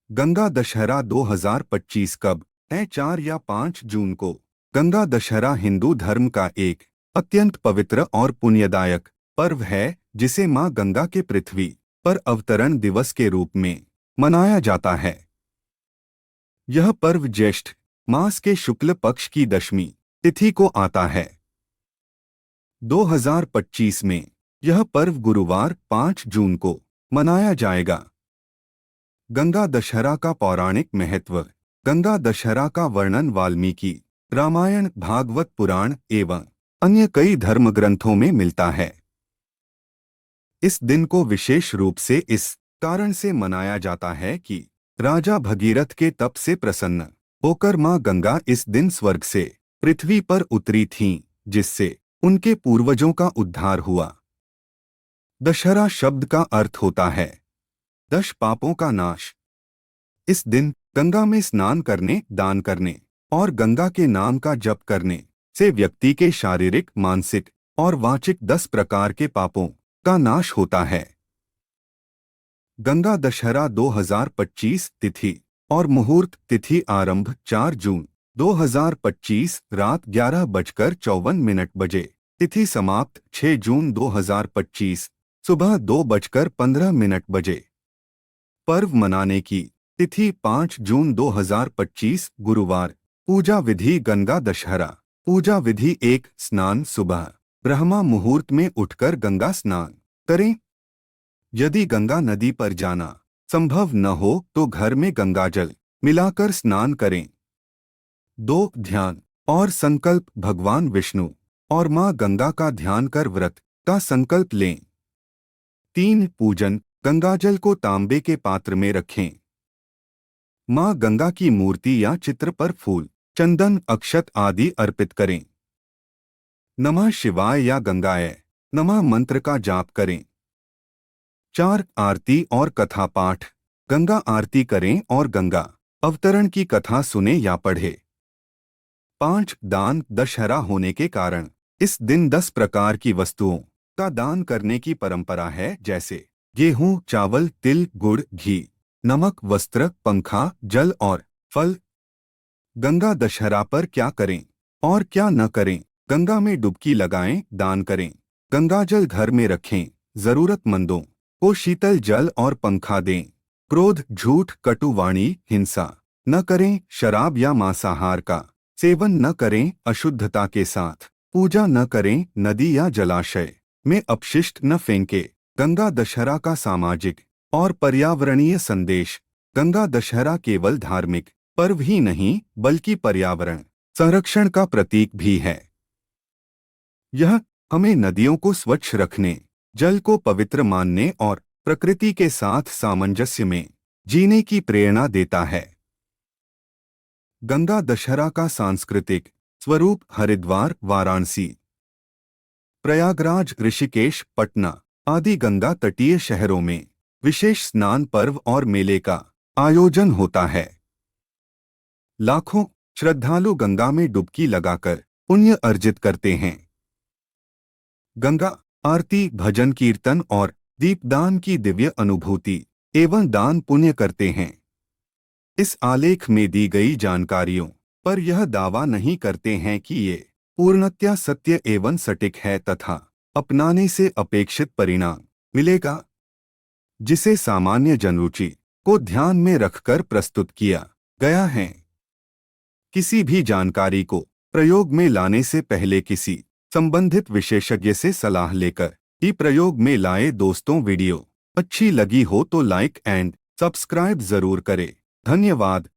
गंगा दशहरा 2025 कब है? 4 या 5 जून को। गंगा दशहरा हिंदू धर्म का एक अत्यंत पवित्र और पुण्यदायक पर्व है, जिसे मां गंगा के पृथ्वी पर अवतरण दिवस के रूप में मनाया जाता है। यह पर्व ज्येष्ठ मास के शुक्ल पक्ष की दशमी तिथि को आता है। 2025 में यह पर्व गुरुवार 5 जून को मनाया जाएगा। गंगा दशहरा का पौराणिक महत्व। गंगा दशहरा का वर्णन वाल्मीकि रामायण, भागवत पुराण एवं अन्य कई धर्म ग्रंथों में मिलता है। इस दिन को विशेष रूप से इस कारण से मनाया जाता है कि राजा भगीरथ के तप से प्रसन्न होकर मां गंगा इस दिन स्वर्ग से पृथ्वी पर उतरी थीं, जिससे उनके पूर्वजों का उद्धार हुआ। दशहरा शब्द का अर्थ होता है 10 पापों का नाश। इस दिन गंगा में स्नान करने, दान करने और गंगा के नाम का जप करने से व्यक्ति के शारीरिक, मानसिक और वाचिक 10 प्रकार के पापों का नाश होता है। गंगा दशहरा 2025 तिथि और मुहूर्त। तिथि आरंभ 4 जून 2025 रात 11:54 बजे। तिथि समाप्त 6 जून 2025 सुबह 2:15 बजे। पर्व मनाने की तिथि 5 जून 2025 गुरुवार। पूजा विधि। गंगा दशहरा पूजा विधि 1 स्नान। सुबह ब्रह्मा मुहूर्त में उठकर गंगा स्नान करें। यदि गंगा नदी पर जाना संभव न हो तो घर में गंगाजल मिलाकर स्नान करें। 2 ध्यान और संकल्प। भगवान विष्णु और मां गंगा का ध्यान कर व्रत का संकल्प लें। 3 पूजन। गंगाजल को तांबे के पात्र में रखें। मां गंगा की मूर्ति या चित्र पर फूल, चंदन, अक्षत आदि अर्पित करें। नमः शिवाय या गंगाय नमः मंत्र का जाप करें। 4 आरती और कथा पाठ। गंगा आरती करें और गंगा अवतरण की कथा सुने या पढ़े। 5 दान। दशहरा होने के कारण इस दिन 10 प्रकार की वस्तुओं का दान करने की परंपरा है, जैसे गेहूं, चावल, तिल, गुड़, घी, नमक, वस्त्र, पंखा, जल और फल। गंगा दशहरा पर क्या करें और क्या न करें। गंगा में डुबकी लगाएं, दान करें। गंगाजल घर में रखें। जरूरतमंदों को शीतल जल और पंखा दें। क्रोध, झूठ, कटुवाणी, हिंसा न करें। शराब या मांसाहार का सेवन न करें। अशुद्धता के साथ पूजा न करें। नदी या जलाशय में अपशिष्ट न फेंके। गंगा दशहरा का सामाजिक और पर्यावरणीय संदेश। गंगा दशहरा केवल धार्मिक पर्व ही नहीं बल्कि पर्यावरण संरक्षण का प्रतीक भी है। यह हमें नदियों को स्वच्छ रखने, जल को पवित्र मानने और प्रकृति के साथ सामंजस्य में जीने की प्रेरणा देता है। गंगा दशहरा का सांस्कृतिक स्वरूप। हरिद्वार, वाराणसी, प्रयागराज, ऋषिकेश, पटना आदि गंगा तटीय शहरों में विशेष स्नान पर्व और मेले का आयोजन होता है। लाखों श्रद्धालु गंगा में डुबकी लगाकर पुण्य अर्जित करते हैं। गंगा आरती, भजन, कीर्तन और दीपदान की दिव्य अनुभूति एवं दान पुण्य करते हैं। इस आलेख में दी गई जानकारियों पर यह दावा नहीं करते हैं कि ये पूर्णतया सत्य एवं सटीक है तथा अपनाने से अपेक्षित परिणाम मिलेगा, जिसे सामान्य जनरुचि को ध्यान में रखकर प्रस्तुत किया गया है। किसी भी जानकारी को प्रयोग में लाने से पहले किसी संबंधित विशेषज्ञ से सलाह लेकर ही प्रयोग में लाए। दोस्तों, वीडियो अच्छी लगी हो तो लाइक एंड सब्सक्राइब जरूर करें। धन्यवाद।